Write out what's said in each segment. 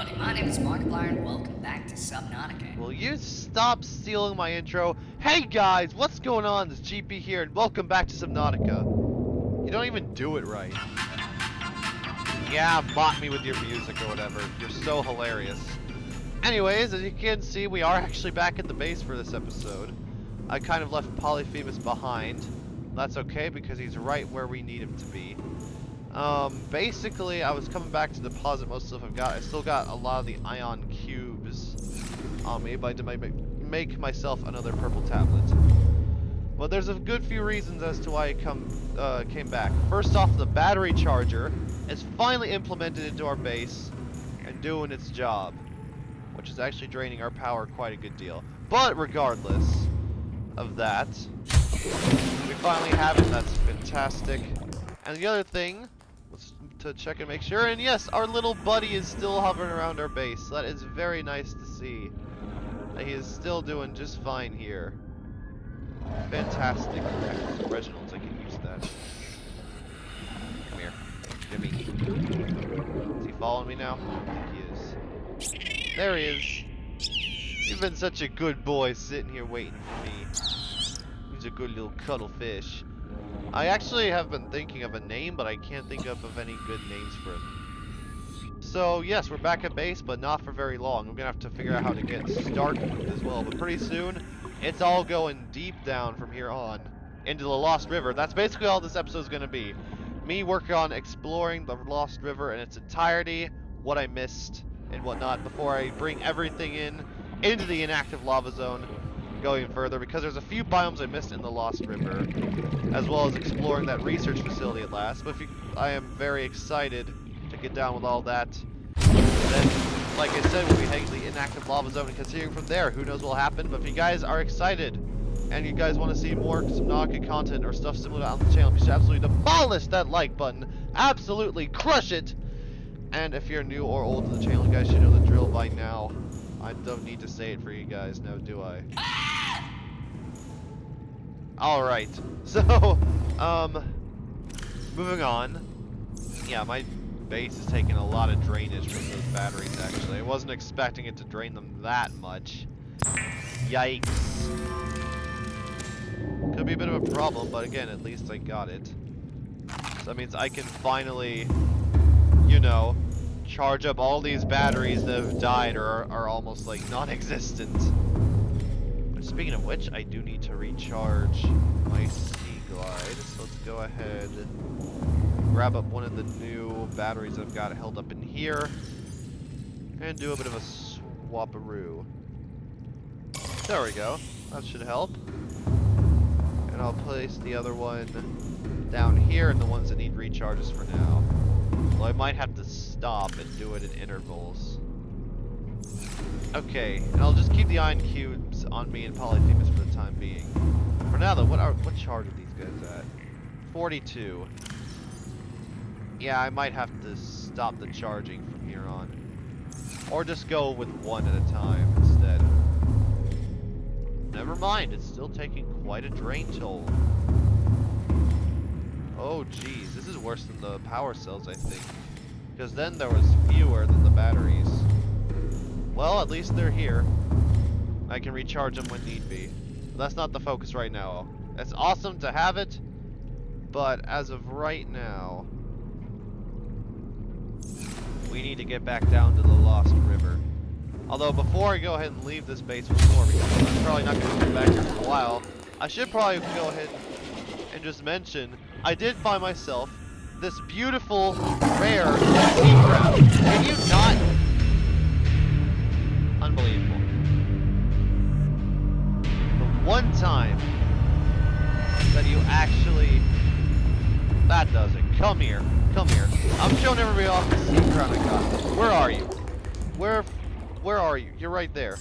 everybody, my name is Markiplier and welcome back to Subnautica. Will you stop stealing my intro? Hey guys, what's going on? This GP here, and welcome back to Subnautica. You don't even do it right. Yeah, mock me with your music or whatever. You're so hilarious. Anyways, as you can see, we are actually back at the base for this episode. I kind of left Polyphemus behind. That's okay, because he's right where we need him to be. Basically, I was coming back to deposit most stuff I've got. I still got a lot of the ion cubes on me, but I might make myself another purple tablet. But there's a good few reasons as to why I came back. First off, the battery charger is finally implemented into our base and doing its job, which is actually draining our power quite a good deal. But regardless of that, we finally have it. That's fantastic. And the other thing was to check and make sure, and yes, our little buddy is still hovering around our base. That is very nice to see. He is still doing just fine here. Fantastic. Actually, Reginald's, I can use that. Come here. Jimmy. Is he following me now? I think he is. There he is. You've been such a good boy sitting here waiting for me. He's a good little cuddlefish. I actually have been thinking of a name, but I can't think of any good names for him. So, yes, we're back at base, but not for very long. I'm going to have to figure out how to get Stark as well. But pretty soon, it's all going deep down from here on into the Lost River. That's basically all this episode is going to be. Me working on exploring the Lost River in its entirety, what I missed and whatnot, before I bring everything into the inactive lava zone. Going further, because there's a few biomes I missed in the Lost River, as well as exploring that research facility at last. But I am very excited to get down with all that. Then, like I said, we'll be heading to the inactive lava zone and continuing from there. Who knows what will happen? But if you guys are excited and you guys want to see more Subnautica content or stuff similar on the channel, you should absolutely demolish that like button. Absolutely crush it. And if you're new or old to the channel, you guys should know the drill by now. I don't need to say it for you guys, now do I? Alright, so, moving on. Yeah, my base is taking a lot of drainage from those batteries, actually. I wasn't expecting it to drain them that much. Yikes. Could be a bit of a problem, but again, at least I got it. So that means I can finally, you know, charge up all these batteries that have died or are almost like non-existent. But speaking of which, I do need to recharge my Sea Glide, so let's go ahead and grab up one of the new batteries I've got held up in here and do a bit of a swap-a-roo. There we go, that should help. And I'll place the other one down here and the ones that need recharges for now. Well, I might have to stop and do it in intervals. Okay, and I'll just keep the ion cubes on me and Polyphemus for the time being. For now though, what charge are these guys at? 42. Yeah, I might have to stop the charging from here on. Or just go with one at a time instead. Never mind, it's still taking quite a drain toll. Oh geez, this is worse than the power cells, I think. Because then there was fewer than the batteries. Well, at least they're here. I can recharge them when need be. But that's not the focus right now. It's awesome to have it, but as of right now, we need to get back down to the Lost River. Although before I go ahead and leave this base with more, because I'm probably not going to come back here for a while, I should probably go ahead and just mention, I did find myself this beautiful, rare sea crab. Can you not? Unbelievable. The one time that you actually... That does it. Come here. Come here. I'm showing everybody off the sea crown I got. Where are you? Where are you? You're right there.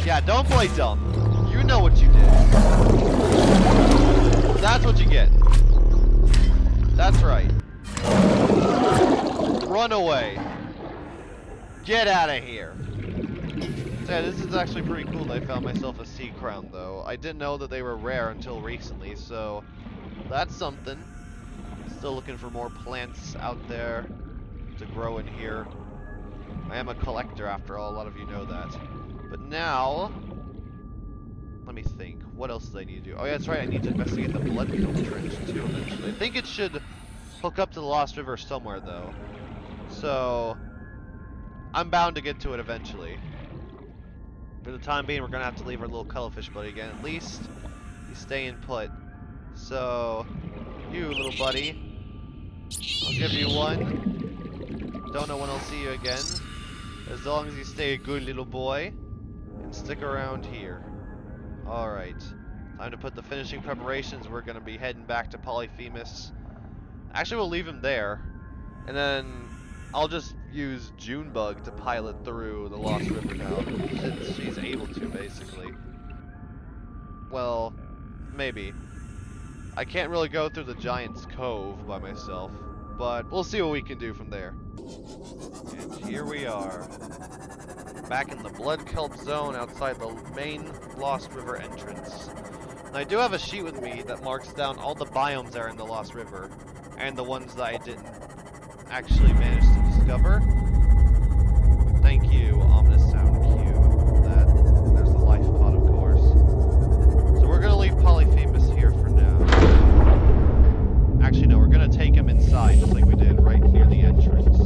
Yeah, don't play dumb. You know what you did. That's what you get. That's right. Run away. Get out of here. Yeah, this is actually pretty cool that I found myself a sea crown, though. I didn't know that they were rare until recently, so that's something. Still looking for more plants out there to grow in here. I am a collector after all, a lot of you know that. But now, let me think. What else do I need to do? Oh yeah, that's right, I need to investigate the Blood Kelp Trench too eventually. I think it should hook up to the Lost River somewhere though. So, I'm bound to get to it eventually. For the time being, we're gonna have to leave our little cuttlefish buddy again. At least he's staying put. So, you little buddy, I'll give you one. Don't know when I'll see you again. As long as you stay a good little boy and stick around here. Alright. Time to put the finishing preparations. We're gonna be heading back to Polyphemus. Actually, we'll leave him there. And then I'll just use Junebug to pilot through the Lost River now, since she's able to, basically. Well, maybe. I can't really go through the Giant's Cove by myself, but we'll see what we can do from there. And here we are, back in the Blood Kelp Zone outside the main Lost River entrance. And I do have a sheet with me that marks down all the biomes that are in the Lost River, and the ones that I didn't actually manage to discover. Thank you, ominous sound cue. There's the life pod, of course. So we're gonna leave Polyphemus here for now. Actually, no, we're gonna take him inside, just like we did right near the entrance.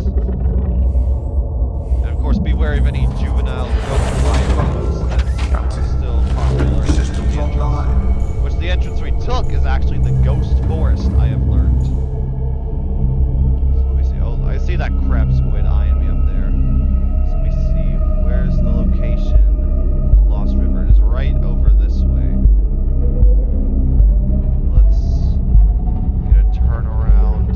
And of course, be wary of any juvenile growth biomes that's still popular. Systems online. Which the entrance we took is actually the Ghost Forest, I have learned. I see that crab squid eyeing me up there. So let me see. Where's the location? Lost River. It is right over this way. Let's get a turn around.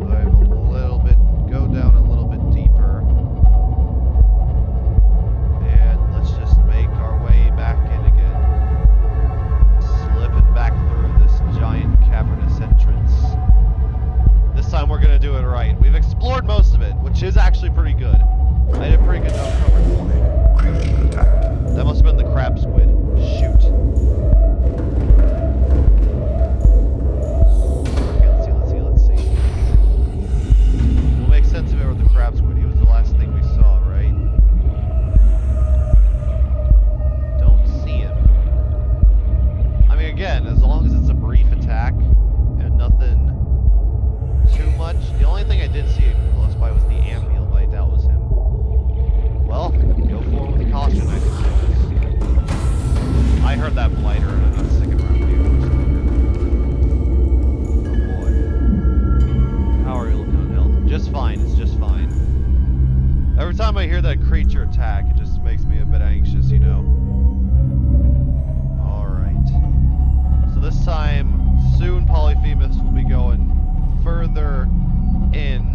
Dive a little bit. Go down a little bit deeper. And let's just make our way back in again. Slipping back through this giant cavernous entrance. This time we're gonna do it right. We've explored most of it, which is actually pretty good. I did a pretty good job covering. That must have been the crab squid. Shoot. Okay, let's see. We'll make sense of it with the crab squid. He was the last thing we saw, right? Don't see him. I mean, again, as long as it's a brief attack and nothing too much. The only thing I did see close by was the Ambiel, but I doubt it was him. Well, go forward with caution, I suppose. I heard that blighter, and I'm not sticking around with you much longer. Oh boy. How are you looking on health? Just fine, it's just fine. Every time I hear that creature attack, it just makes me a bit anxious, you know. Alright. So this time, soon Polyphemus will be going further in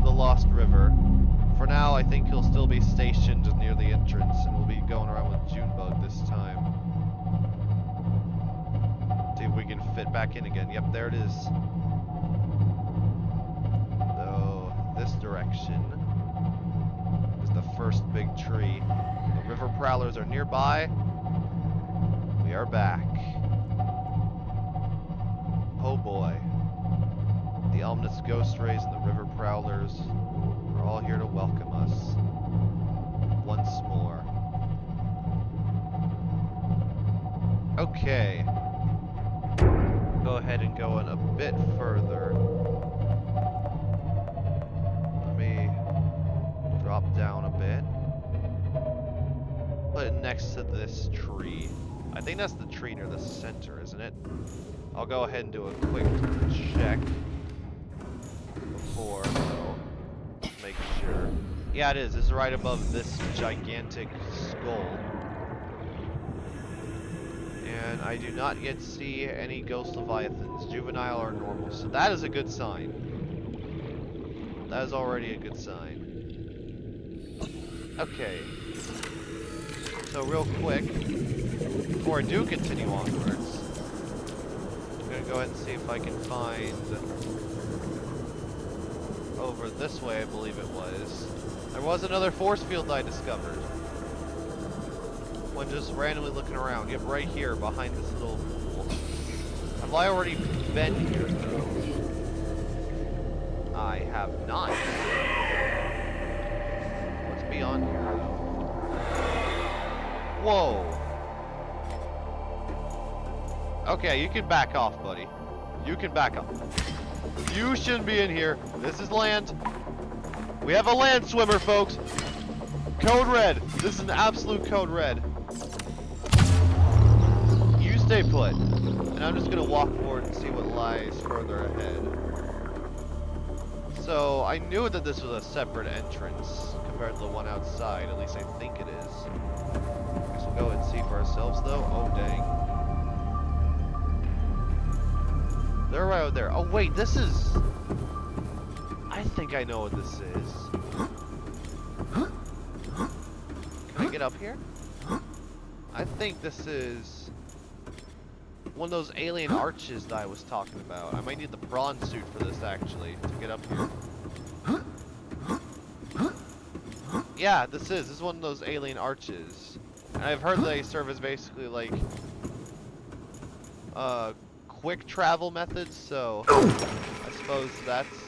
the Lost River. For now, I think he'll still be stationed near the entrance, and we'll be going around with Junebug this time. See if we can fit back in again. Yep, there it is. So, this direction is the first big tree. The river prowlers are nearby. We are back. Oh boy. The ominous ghost rays and the river prowlers are all here to welcome us once more. Okay. Go ahead and go in a bit further. Let me drop down a bit. Put it next to this tree. I think that's the tree near the center, isn't it? I'll go ahead and do a quick check before, so make sure. Yeah, it is. It's right above this gigantic skull. And I do not yet see any ghost leviathans, juvenile or normal, so that is a good sign. That is already a good sign. Okay. So real quick, before I do continue onwards, I'm gonna go ahead and see if I can find over this way, I believe it was. There was another force field I discovered when just randomly looking around. Yep, right here behind this little pool. Have I already been here though? I I have not. What's beyond here? Whoa. Okay, you can back off, buddy. You can back off. You shouldn't be in here. This is land. We have a land swimmer, folks. Code red. This is an absolute code red. You stay put. And I'm just gonna walk forward and see what lies further ahead. So, I knew that this was a separate entrance compared to the one outside. At least I think it is. Guess we'll go and see for ourselves, though. Oh, dang. They're right out there. Oh, wait, this is... I think I know what this is. Can I get up here? I think this is... one of those alien arches that I was talking about. I might need the prawn suit for this, actually, to get up here. Yeah, this is one of those alien arches. And I've heard they serve as basically, like, quick travel methods, so I suppose that's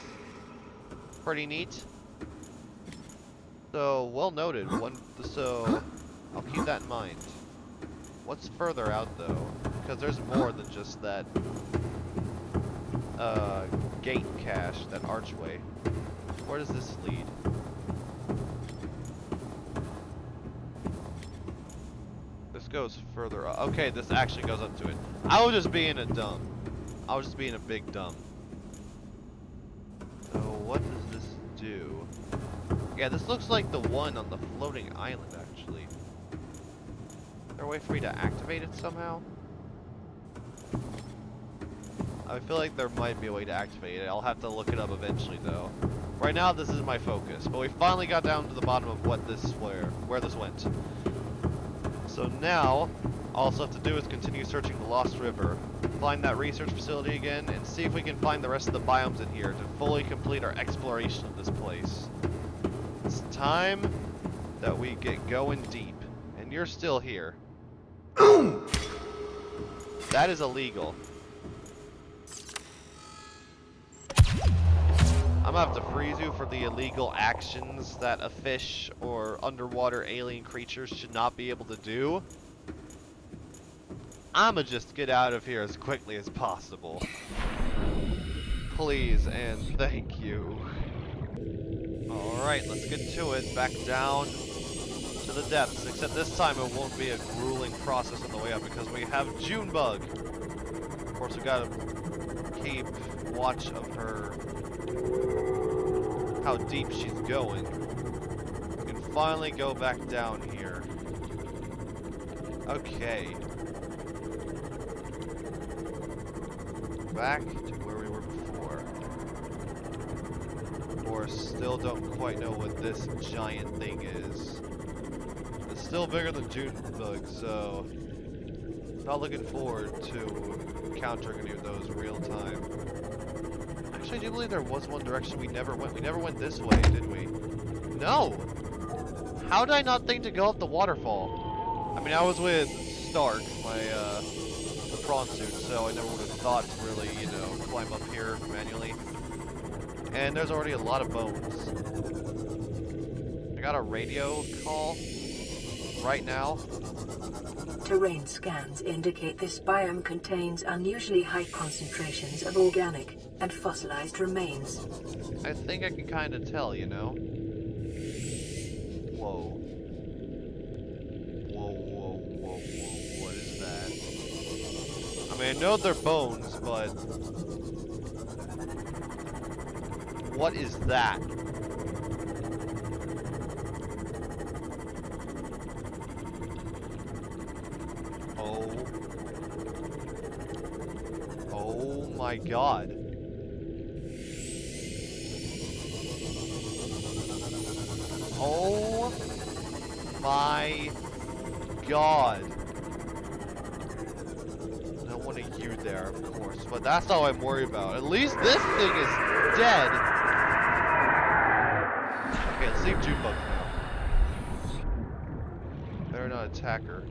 pretty neat. So, well noted. So, I'll keep that in mind. What's further out, though? Because there's more than just that gate cache, that archway. Where does this lead? This goes further up. Okay, this actually goes up to it. I was just being a dumb. I was just being a big dumb. So what does this do? Yeah, this looks like the one on the floating island, actually. Is there a way for me to activate it somehow? I feel like there might be a way to activate it. I'll have to look it up eventually, though. Right now, this is my focus. But we finally got down to the bottom of where this went. So now, all I have to do is continue searching the Lost River, find that research facility again, and see if we can find the rest of the biomes in here to fully complete our exploration of this place. It's time that we get going deep, and you're still here. That is illegal. I'm gonna have to freeze you for the illegal actions that a fish or underwater alien creatures should not be able to do. I'ma just get out of here as quickly as possible. Please and thank you. Alright, let's get to it. Back down to the depths. Except this time it won't be a grueling process on the way up because we have Junebug. Of course, we gotta keep watch of her, how deep she's going. We can finally go back down here. Okay. Back to where we were before. Of course, still don't quite know what this giant thing is. It's still bigger than Junebug, so not looking forward to encountering any of those real time. Actually, I do believe there was one direction we never went. We never went this way, did we? No! How did I not think to go up the waterfall? I mean, I was with Stark, the prawn suit, so I never would have thought to really, you know, climb up here manually. And there's already a lot of bones. I got a radio call right now. Terrain scans indicate this biome contains unusually high concentrations of organic and fossilized remains. I think I can kind of tell, you know? Whoa. Whoa, whoa, whoa, whoa, what is that? I mean, I know they're bones, but... what is that? Oh my god. Oh my god. No one of you there, of course, but that's all I'm worried about. At least this thing is dead. Okay, let's leave Junebug now. Better not attack her.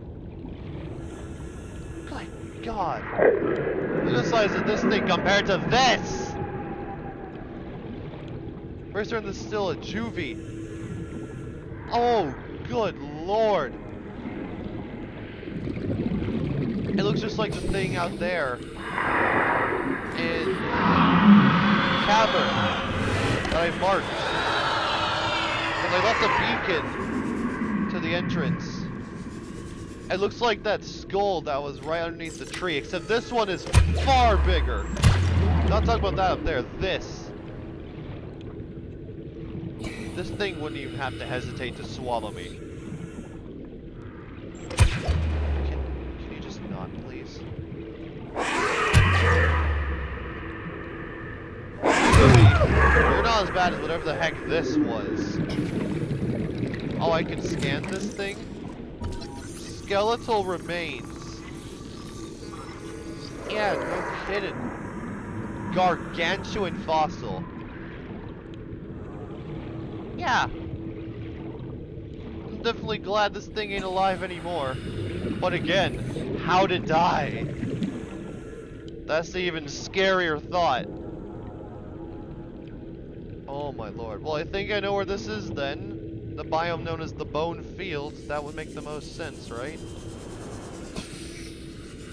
My god. Look at the size of this thing compared to this! Pretty certain this is still a juvie. Oh, good lord. It looks just like the thing out there in cavern that I marked. And I left a beacon to the entrance. It looks like that skull that was right underneath the tree, except this one is far bigger. Not talking about that up there, this. This thing wouldn't even have to hesitate to swallow me. Can you just not, please? You're not as bad as whatever the heck this was. Oh, I can scan this thing? Skeletal remains. Yeah, no kidding. Gargantuan fossil. Yeah. I'm definitely glad this thing ain't alive anymore. But again, how to die? That's the even scarier thought. Oh my lord. Well, I think I know where this is then. The biome known as the Bone Fields. That would make the most sense, right?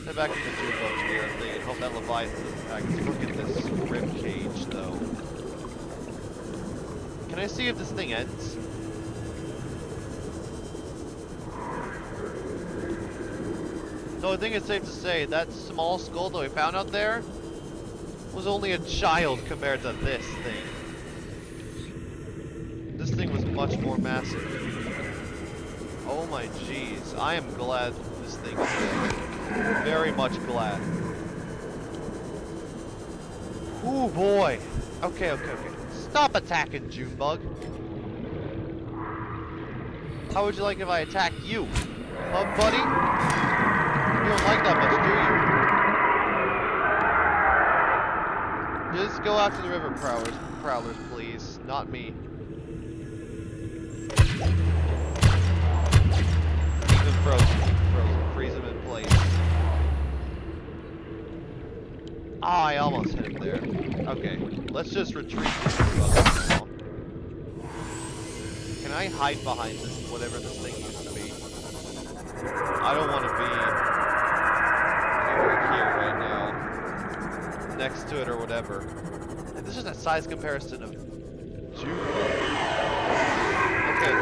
Head back to the June boat here and hope that Leviathan doesn't attack us. Look at this rib cage, though. Can I see if this thing ends? So I think it's safe to say that small skull that we found out there was only a child compared to this thing. This thing was much more massive. Oh my jeez. I am glad this thing is dead. Very much glad. Ooh boy. Okay. Stop attacking, Junebug. How would you like if I attacked you? Huh, buddy? You don't like that much, do you? Just go after the river prowlers, please. Not me. Keep them frozen. Freeze them in place. Ah, I almost hit him there. Okay, let's just retreat now. Can I hide behind this, whatever this thing used to be? I don't want to be over here right now. Next to it or whatever. And this is a size comparison of June. Okay.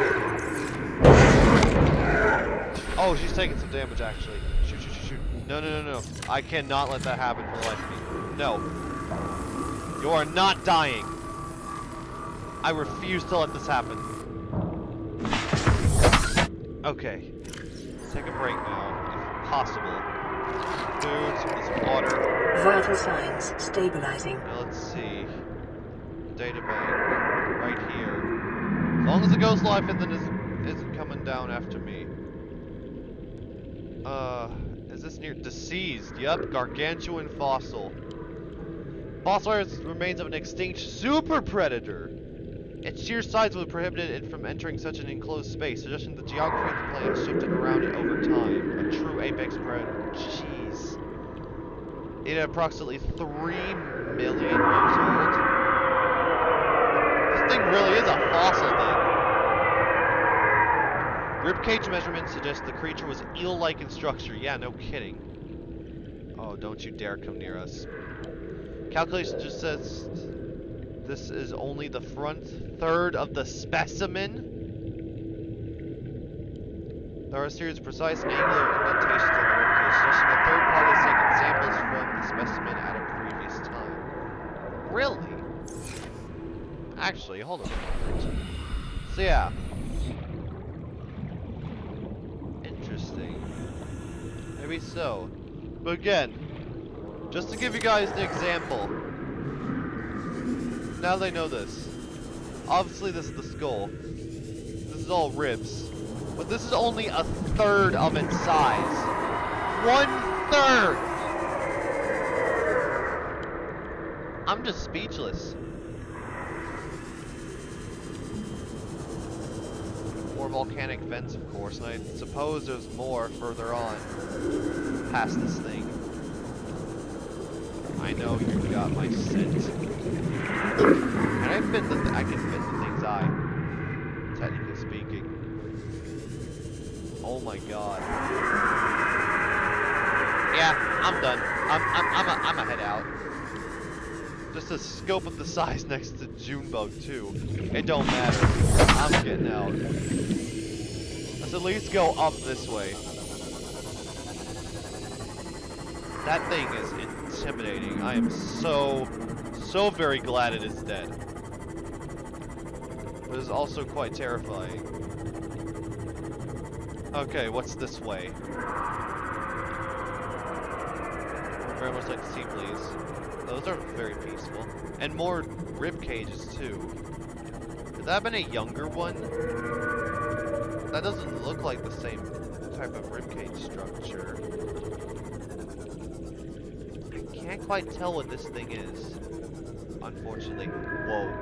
Oh, she's taking some damage actually. Shoot. No. I cannot let that happen for the life of me. No. You are not dying. I refuse to let this happen. Okay. Take a break now, if possible. Food, some of this water. Vital signs stabilizing. Now let's see. Data bank. Right here. As long as the ghost life isn't coming down after me. Is this near deceased? Yep, gargantuan fossil. Fossilized remains of an extinct super predator. Its sheer size would prohibit it from entering such an enclosed space, suggesting the geography of the planet shifted around it over time. A true apex predator. Jeez. It had approximately 3 million years old. This thing really is a fossil then. Ribcage measurements suggest the creature was eel-like in structure. Yeah, no kidding. Oh, don't you dare come near us. Calculation just says this is only the front third of the specimen. There are a series of precise and angular indentations on the ribcage, suggesting a third party has taken samples from the specimen at a previous time. Really? Actually, hold on a moment. So yeah. Interesting. Maybe so. But again, just to give you guys an example. Now they know this. Obviously this is the skull. This is all ribs. But this is only a third of its size. 1/3! I'm just speechless. More volcanic vents, of course, and I suppose there's more further on. Past this thing. I know you got my scent. Can I fit the I can fit I'm done. I'm a head out. Just a scope of the size next to Junebug too. It don't matter. I'm getting out. Let's at least go up this way. That thing is intimidating. I am so very glad it is dead. But it's also quite terrifying. Okay, what's this way? Very much like to see, please. Those are very peaceful. And more rib cages too. Could that have been a younger one? That doesn't look like the same type of rib cage structure. I can't quite tell what this thing is. Unfortunately. Whoa.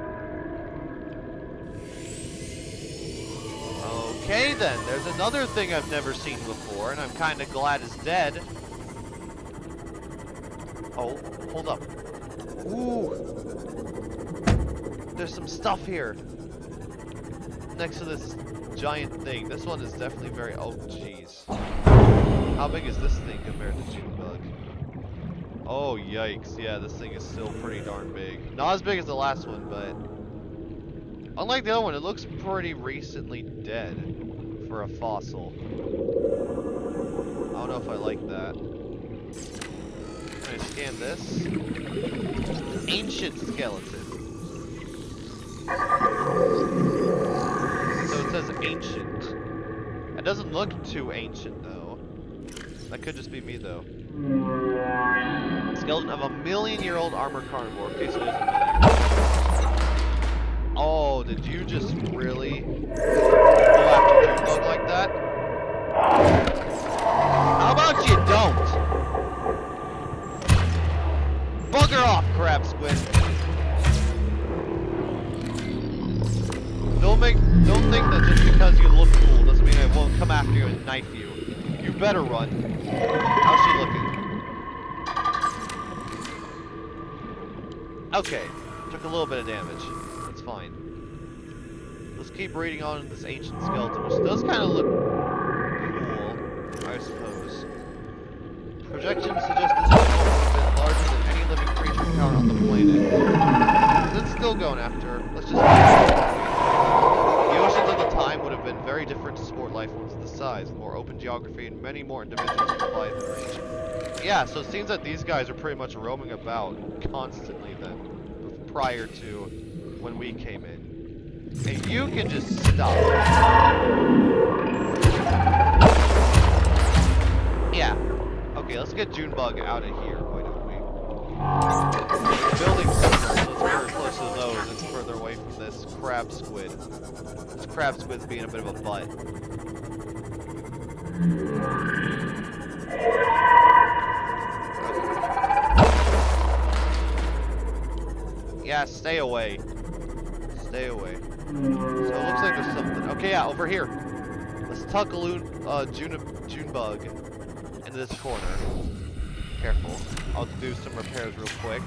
Okay then, there's another thing I've never seen before, and I'm kinda glad it's dead. Oh, hold up. Ooh! There's some stuff here! Next to this giant thing. This one is definitely very... Oh, jeez. How big is this thing compared to Junebug? Oh, yikes. Yeah, this thing is still pretty darn big. Not as big as the last one, but... Unlike the other one, it looks pretty recently dead for a fossil. I don't know if I like that. Can I scan this? Ancient skeleton. So it says ancient. It doesn't look too ancient though. That could just be me though. Skeleton of a million-year-old armored carnivore. Okay, so it is a million. Oh, did you just really go after Junebug like that? How about you don't? Bugger off, crab squid. Don't think that just because you look cool doesn't mean I won't come after you and knife you. You better run. How's she looking? Okay, took a little bit of damage. That's fine. Let's keep reading on this ancient skeleton, which does kind of look cool, I suppose. Projections suggest this animal would have been larger than any living creature found on the planet. Is it still going after her? Let's just... The oceans of the time would have been very different to support life forms this size, with more open geography and many more individuals in the Leviathan range. Yeah, so it seems that these guys are pretty much roaming about constantly then, prior to when we came in. And you can just stop. Yeah. Okay, let's get Junebug out of here, why don't we? The building's so it's very close to those and further away from this crab squid. This crab squid's being a bit of a butt. Okay. Yeah, stay away. Stay away. So it looks like there's something. Okay, yeah, over here. Let's tuck Junebug into this corner. Careful. I'll do some repairs real quick.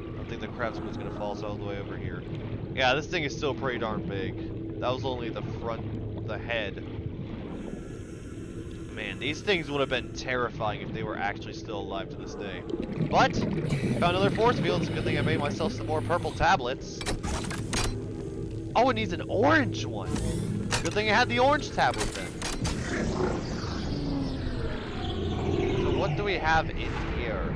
I don't think the crab squid's gonna fall all the way over here. Yeah, this thing is still pretty darn big. That was only the front, the head. Man, these things would have been terrifying if they were actually still alive to this day. But, found another force field. It's a good thing I made myself some more purple tablets. Oh, it needs an orange one. Good thing I had the orange tablet then. So what do we have in here?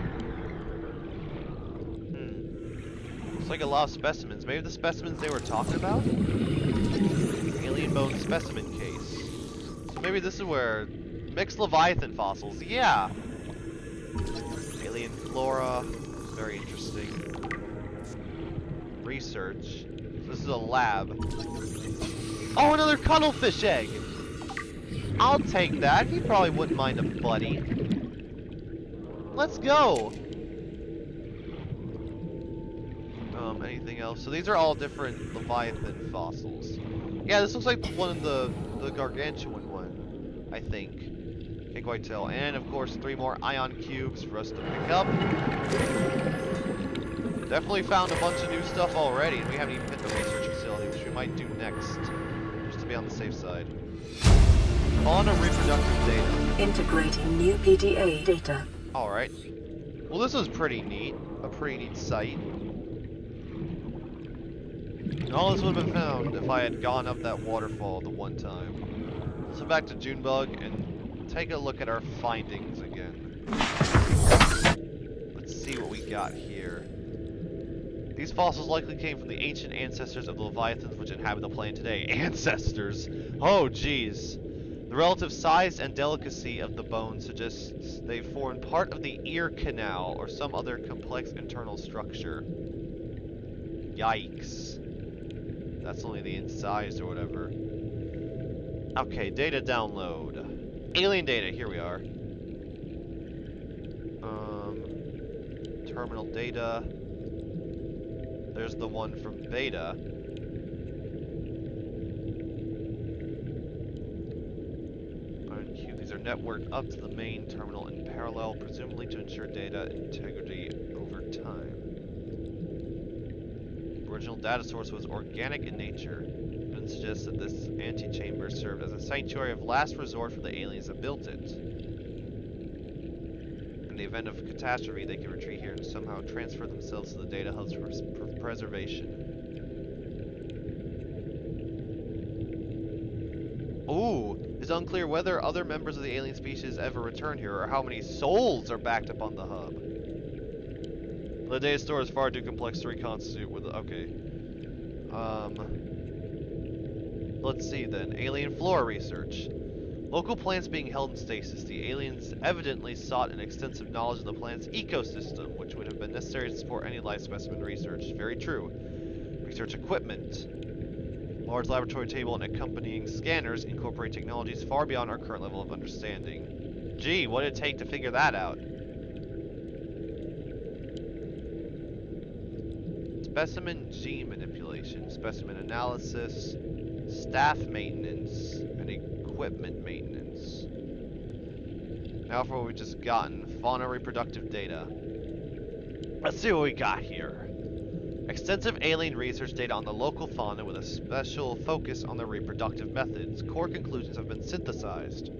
Looks like a lot of specimens. Maybe the specimens they were talking about? Alien bone specimen case. So maybe this is where... Mixed Leviathan fossils, yeah! Alien flora, very interesting. Research. So this is a lab. Oh, another cuttlefish egg! I'll take that, he probably wouldn't mind a buddy. Let's go! Anything else? So these are all different Leviathan fossils. Yeah, this looks like one of the gargantuan one, I think. Can't quite tell. And of course, 3 more ion cubes for us to pick up. Definitely found a bunch of new stuff already, and we haven't even hit the research facility, which we might do next, just to be on the safe side. Fauna reproductive data. Integrating new PTA data. Alright. Well, this was pretty neat. A pretty neat site. And all this would have been found if I had gone up that waterfall the one time. So back to Junebug and take a look at our findings again. Let's see what we got here. These fossils likely came from the ancient ancestors of the leviathans which inhabit the planet today. Ancestors! Oh, jeez. The relative size and delicacy of the bones suggests they formed part of the ear canal or some other complex internal structure. Yikes. That's only the incised or whatever. Okay, data download. Alien data, here we are. Terminal data. There's the one from Beta. These are networked up to the main terminal in parallel, presumably to ensure data integrity over time. The original data source was organic in nature. It suggests that this antechamber served as a sanctuary of last resort for the aliens that built it. In the event of catastrophe, they can retreat here and somehow transfer themselves to the data hubs for preservation. Ooh, it's unclear whether other members of the alien species ever return here or how many souls are backed up on the hub. The data store is far too complex to reconstitute with. Okay. Let's see then. Alien flora research. Local plants being held in stasis, the aliens evidently sought an extensive knowledge of the planet's ecosystem, which would have been necessary to support any life specimen research. Very true. Research equipment. Large laboratory table and accompanying scanners incorporate technologies far beyond our current level of understanding. Gee, what did it take to figure that out? Specimen gene manipulation, specimen analysis, staff maintenance, and equipment maintenance. Now for what we've just gotten, fauna reproductive data. Let's see what we got here. Extensive alien research data on the local fauna with a special focus on their reproductive methods. Core conclusions have been synthesized.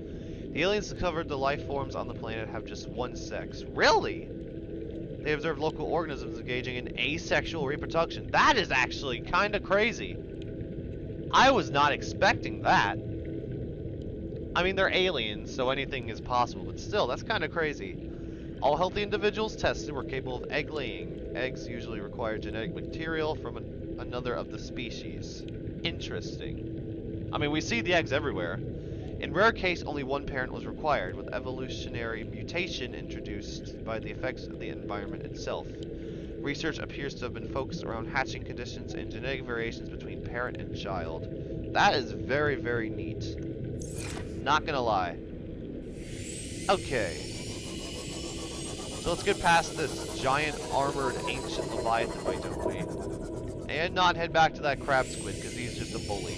The aliens discovered the life forms on the planet have just one sex. Really? They observed local organisms engaging in asexual reproduction. That is actually kind of crazy. I was not expecting that. I mean, they're aliens, so anything is possible, but still, that's kind of crazy. All healthy individuals tested were capable of egg laying. Eggs usually require genetic material from another of the species. Interesting. I mean, we see the eggs everywhere. In rare case, only one parent was required, with evolutionary mutation introduced by the effects of the environment itself. Research appears to have been focused around hatching conditions and genetic variations between parent and child. That is very, very neat. Not gonna lie. Okay. So let's get past this giant armored ancient leviathan fight, don't we? And not head back to that crab squid, because he's just a bully.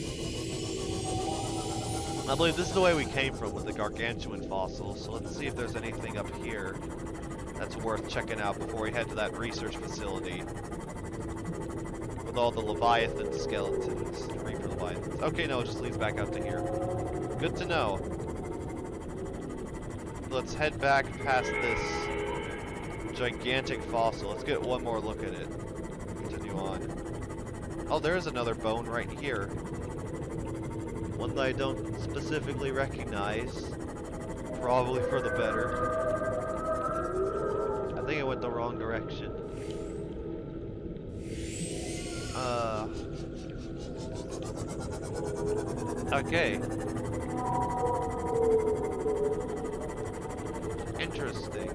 I believe this is the way we came from with the gargantuan fossils, so let's see if there's anything up here that's worth checking out before we head to that research facility. With all the leviathan skeletons, reaper leviathans. Okay, no, it just leads back out to here. Good to know. Let's head back past this gigantic fossil. Let's get one more look at it. Continue on. Oh, there's another bone right here. One that I don't specifically recognize. Probably for the better. I think I went the wrong direction. Okay. Interesting.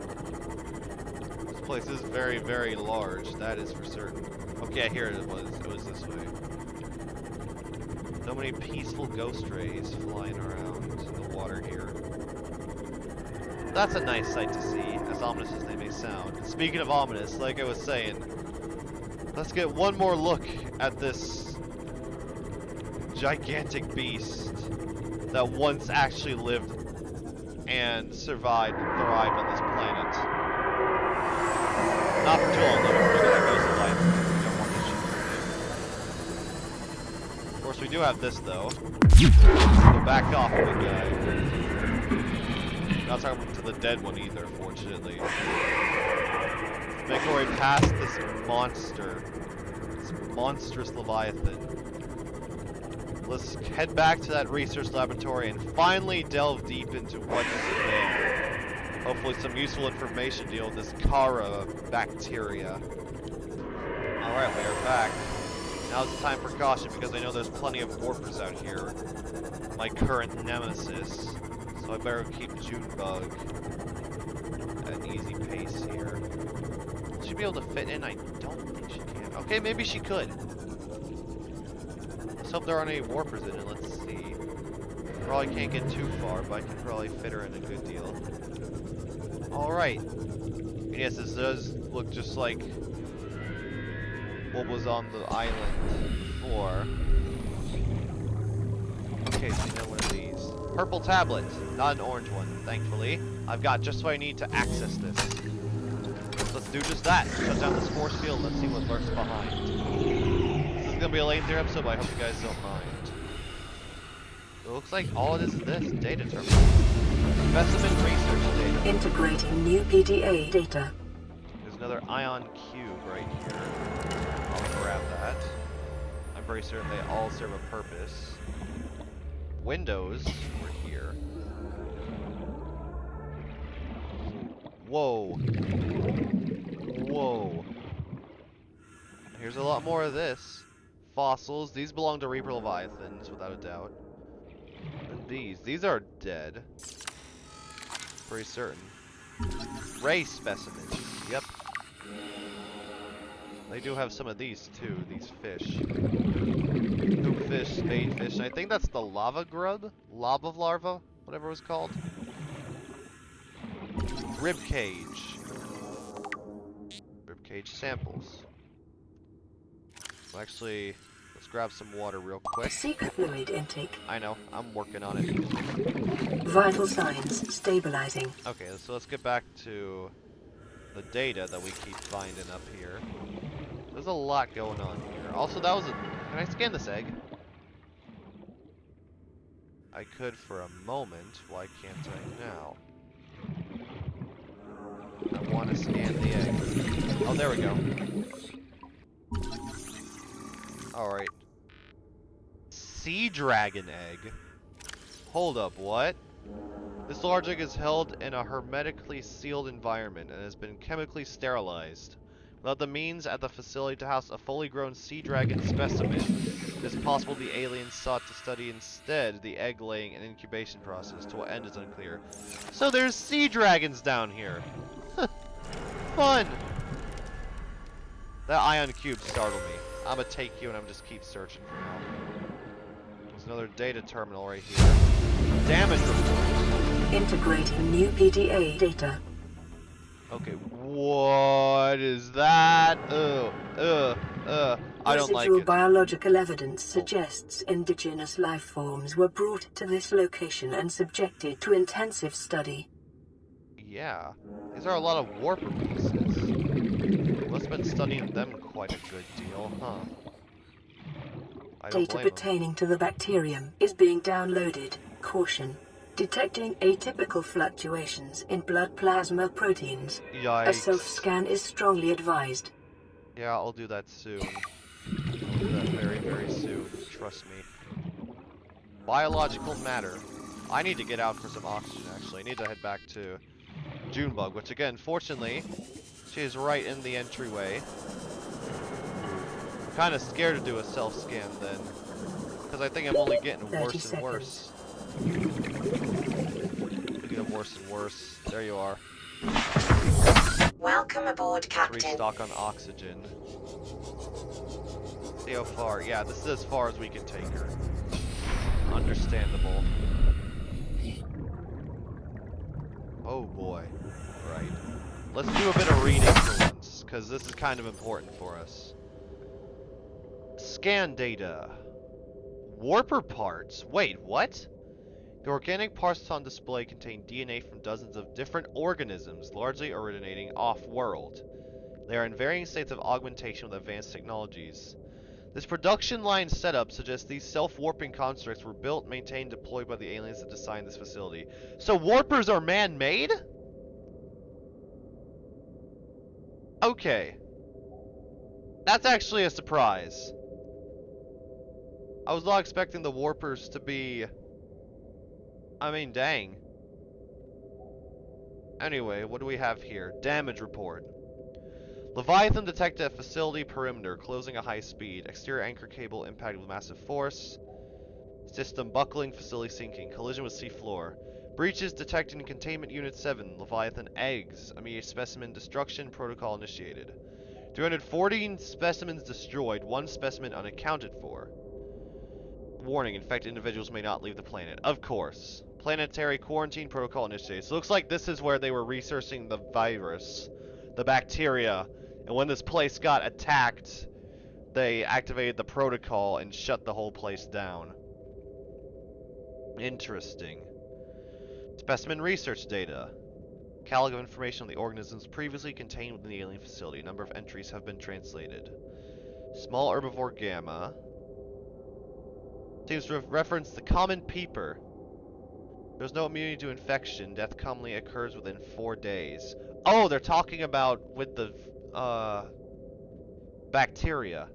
This place is very, very large. That is for certain. Okay, here it was. It was this way. So many peaceful ghost rays flying around in the water here. That's a nice sight to see, as ominous as they may sound. And speaking of ominous, like I was saying, let's get one more look at this gigantic beast that once actually lived and survived and thrived on this planet. Not for too long, though. We're gonna go to life. We don't want issues with it. Of course, we do have this though. So back off, big guy. Not talking to the dead one either, fortunately. Make our way past this monster. This monstrous Leviathan. Let's head back to that research laboratory and finally delve deep into what's there. Hopefully some useful information to deal with this Kara bacteria. Alright, we are back. Now it's time for caution because I know there's plenty of warpers out here. My current nemesis. So I better keep Junebug at an easy pace here. Will she be able to fit in? I don't think she can. Okay, maybe she could. Let's hope there aren't any warpers in it. Let's see. Probably can't get too far, but I can probably fit her in a good deal. Alright. Yes, this does look just like what was on the island before. Okay, so you know one of these. Purple tablet, not an orange one, thankfully. I've got just what I need to access this. Let's do just that. Shut down this force field, let's see what lurks behind. This is gonna be a lengthier episode, but I hope you guys don't mind. It looks like all it is this, data terminal. Specimen research data. Integrating new PDA data. There's another ion cube right here. I'll grab that. I'm pretty certain they all serve a purpose. Windows were here. Whoa. Whoa. Here's a lot more of this. Fossils. These belong to Reaper Leviathans, without a doubt. And these are dead. Pretty certain. Ray specimens. Yep. They do have some of these too, these fish. Hoop fish, spade fish, and I think that's the lava grub? Lob of larva? Whatever it was called. Rib cage. Rib cage samples. Well, actually, let's grab some water real quick. Secret fluid intake. I know, I'm working on it. Vital signs stabilizing. Okay, so let's get back to the data that we keep finding up here. There's a lot going on here. Also, that was a... Can I scan this egg? I could for a moment. Why can't I now? I want to scan the egg. Oh, there we go. Alright. Sea dragon egg? Hold up, what? This large egg is held in a hermetically sealed environment and has been chemically sterilized. Without the means at the facility to house a fully grown sea dragon specimen, it is possible the aliens sought to study instead the egg laying and incubation process. To what end is unclear. So there's sea dragons down here. Fun! That ion cube startled me. I'm gonna take you and I'm just keep searching for now. There's another data terminal right here. Damage report. Integrating new PDA data. Okay, what is that? I don't like Residual it. biological evidence suggests indigenous life forms were brought to this location and subjected to intensive study. Yeah, these are a lot of warper pieces. Must have been studying them quite a good deal, huh? I don't Data blame 'em. pertaining to the bacterium is being downloaded. Caution. Detecting atypical fluctuations in blood plasma proteins. A Yikes. self-scan is strongly advised. Yeah, I'll do that soon. I'll do that very, very soon. Trust me. Biological matter. I need to get out for some oxygen, actually. I need to head back to Junebug, which again, fortunately, she is right in the entryway. I'm kind of scared to do a self-scan then, because I think I'm only getting worse and worse. Getting worse and worse. There you are. Welcome aboard, Captain. Restock on oxygen. See how far. Yeah, this is as far as we can take her. Understandable. Oh boy. Right. Let's do a bit of reading for once, because this is kind of important for us. Scan data. Warper parts. Wait, what? The organic parts on display contain DNA from dozens of different organisms, largely originating off-world. They are in varying states of augmentation with advanced technologies. This production line setup suggests these self-warping constructs were built, maintained, deployed by the aliens that designed this facility. So warpers are man-made? Okay. That's actually a surprise. I was not expecting the warpers to be... I mean, dang. Anyway, what do we have here? Damage report. Leviathan detected at facility perimeter, closing at high speed. Exterior anchor cable impacted with massive force. System buckling, facility sinking. Collision with sea floor. Breaches detected in containment unit 7. Leviathan eggs. Immediate specimen destruction. Protocol initiated. 314 specimens destroyed. 1 specimen unaccounted for. Warning, infected individuals may not leave the planet. Of course. Planetary quarantine protocol initiated. So it looks like this is where they were researching the virus. The bacteria. And when this place got attacked, they activated the protocol and shut the whole place down. Interesting. Specimen research data. Catalog of information on the organisms previously contained within the alien facility. A number of entries have been translated. Small herbivore gamma. Seems to reference the common peeper. There's no immunity to infection. Death commonly occurs within 4 days. Oh, they're talking about with the bacteria.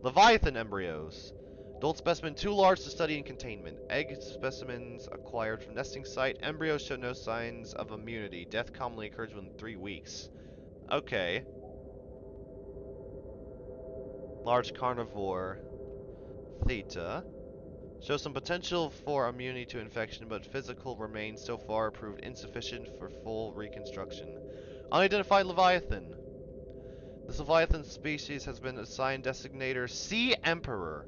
Leviathan embryos. Adult specimen too large to study in containment. Egg specimens acquired from nesting site. Embryos show no signs of immunity. Death commonly occurs within 3 weeks. Okay. Large carnivore. Theta. Shows some potential for immunity to infection, but physical remains so far proved insufficient for full reconstruction. Unidentified Leviathan. This Leviathan species has been assigned designator Sea Emperor.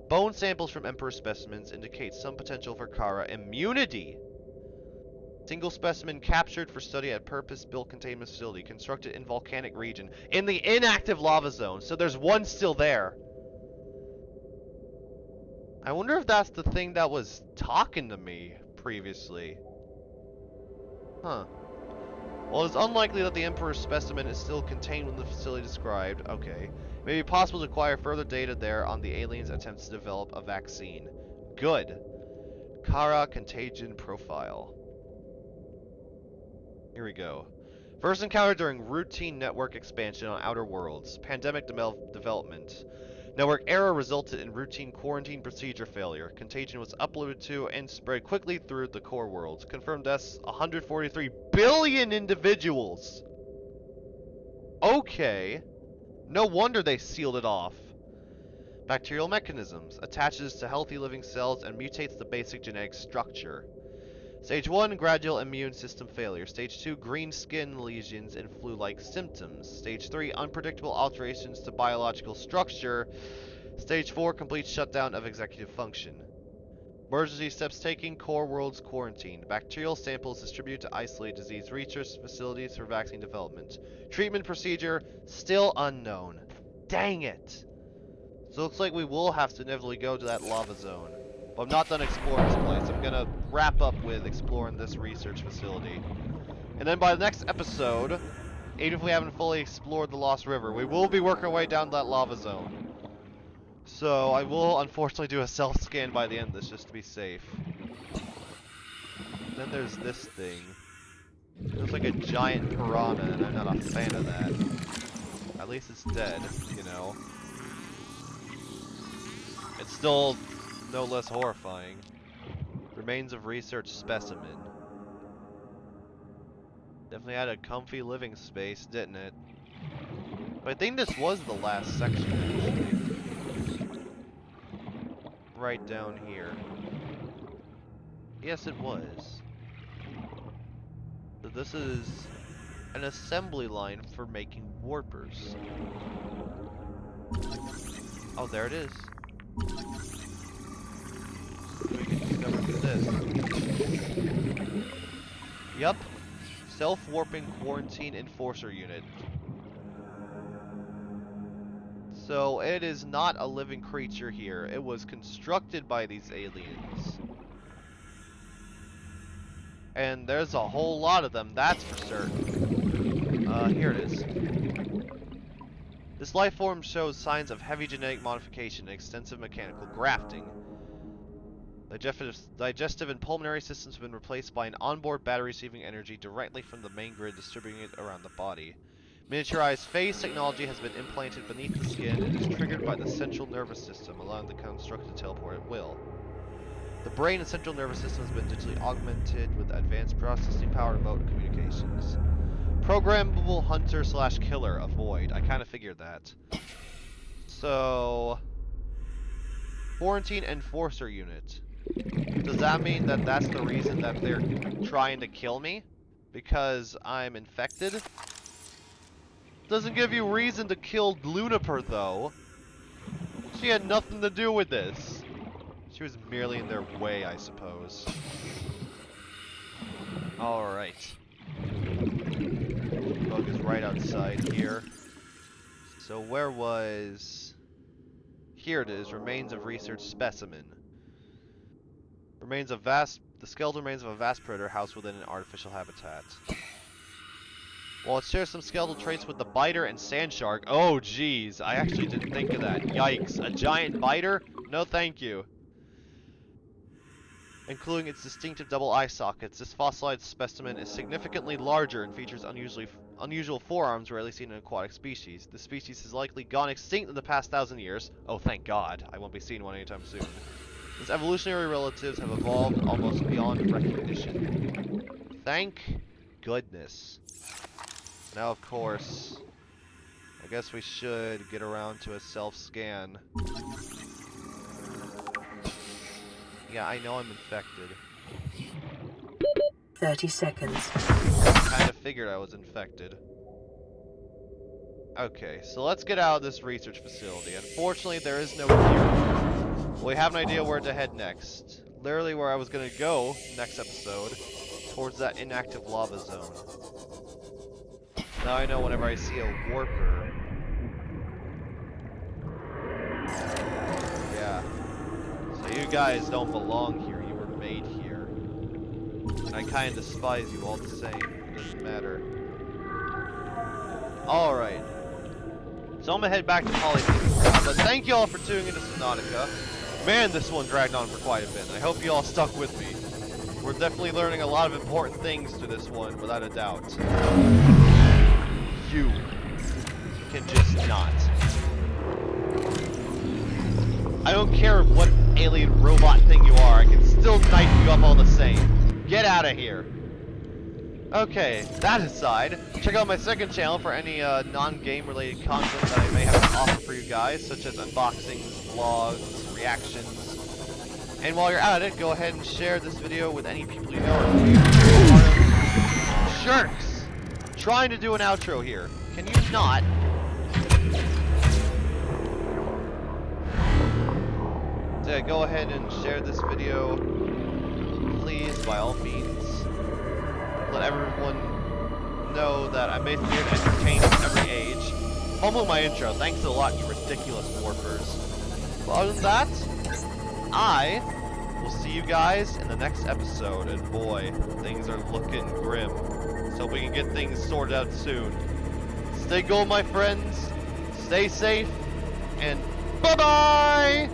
Bone samples from Emperor specimens indicate some potential for Kara immunity. Single specimen captured for study at purpose-built containment facility constructed in volcanic region in the inactive lava zone. So there's one still there. I wonder if that's the thing that was talking to me previously. Huh. Well, it's unlikely that the Emperor's specimen is still contained within the facility described. Okay. It may be possible to acquire further data there on the aliens' attempts to develop a vaccine. Good. Kara contagion profile. Here we go. First encountered during routine network expansion on Outer Worlds. Pandemic development. Network error resulted in routine quarantine procedure failure. Contagion was uploaded to and spread quickly through the core worlds. Confirmed deaths 143 billion individuals. Okay. No wonder they sealed it off. Bacterial mechanisms. Attaches to healthy living cells and mutates the basic genetic structure. Stage 1, gradual immune system failure. Stage 2, green skin lesions and flu-like symptoms. Stage 3, unpredictable alterations to biological structure. Stage 4, complete shutdown of executive function. Emergency steps taken, core worlds quarantined. Bacterial samples distributed to isolate disease research facilities for vaccine development. Treatment procedure, still unknown. Dang it! So it looks like we will have to inevitably go to that lava zone. But I'm not done exploring this place. I'm gonna wrap up with exploring this research facility. And then by the next episode, even if we haven't fully explored the Lost River, we will be working our way down that lava zone. So I will unfortunately do a self-scan by the end of this just to be safe. Then there's this thing. It looks like a giant piranha, and I'm not a fan of that. At least it's dead, you know. It's still no less horrifying. Remains of research specimen. Definitely had a comfy living space, didn't it? But I think this was the last section, actually. Right down here. Yes, it was. So this is an assembly line for making warpers. Oh, there it is. We can discover this. Yup. Self-warping quarantine enforcer unit. So it is not a living creature here. It was constructed by these aliens. And there's a whole lot of them, that's for certain. Here it is. This life form shows signs of heavy genetic modification and extensive mechanical grafting. Digestive and pulmonary systems have been replaced by an onboard battery receiving energy directly from the main grid, distributing it around the body. Miniaturized phase technology has been implanted beneath the skin and is triggered by the central nervous system, allowing the construct to teleport at will. The brain and central nervous system has been digitally augmented with advanced processing power and remote communications. Programmable hunter / killer, avoid. I kind of figured that. So, quarantine enforcer unit. Does that mean that that's the reason that they're trying to kill me? Because I'm infected? Doesn't give you reason to kill Luniper, though. She had nothing to do with this. She was merely in their way, I suppose. Alright. Bug is right outside here. So where was... Here it is, remains of research specimen. The skeletal remains of a vast predator housed within an artificial habitat. While it shares some skeletal traits with the biter and sand shark. Oh, jeez. I actually didn't think of that. Yikes. A giant biter? No, thank you. Including its distinctive double eye sockets, this fossilized specimen is significantly larger and features unusual forearms rarely seen in aquatic species. The species has likely gone extinct in the past 1,000 years. Oh, thank God. I won't be seeing one anytime soon. Its evolutionary relatives have evolved almost beyond recognition. Thank goodness. Now, of course, I guess we should get around to a self-scan. Yeah, I know I'm infected. 30 seconds. Kind of figured I was infected. Okay, so let's get out of this research facility. Unfortunately, there is no cure. We have an idea where to head next. Literally where I was going to go next episode. Towards that inactive lava zone. Now I know whenever I see a warper. Yeah. So you guys don't belong here. You were made here. And I kind of despise you all the same. It doesn't matter. Alright. So I'm gonna head back to Polytechnic now, but thank you all for tuning into Subnautica. Man, this one dragged on for quite a bit. I hope you all stuck with me. We're definitely learning a lot of important things through this one, without a doubt. You can just not. I don't care what alien robot thing you are, I can still knife you up all the same. Get out of here. Okay, that aside, check out my second channel for any non-game related content that I may have to offer for you guys, such as unboxings, vlogs, reactions. And while you're at it, go ahead and share this video with any people you know or who you are. Jerks! I'm trying to do an outro here. Can you not? So yeah, go ahead and share this video, please, by all means. Let everyone know that I'm basically here to entertain every age. Fumble my intro. Thanks a lot, you ridiculous warpers. But other than that, I will see you guys in the next episode. And boy, things are looking grim. So we can get things sorted out soon. Stay gold, my friends. Stay safe. And bye-bye!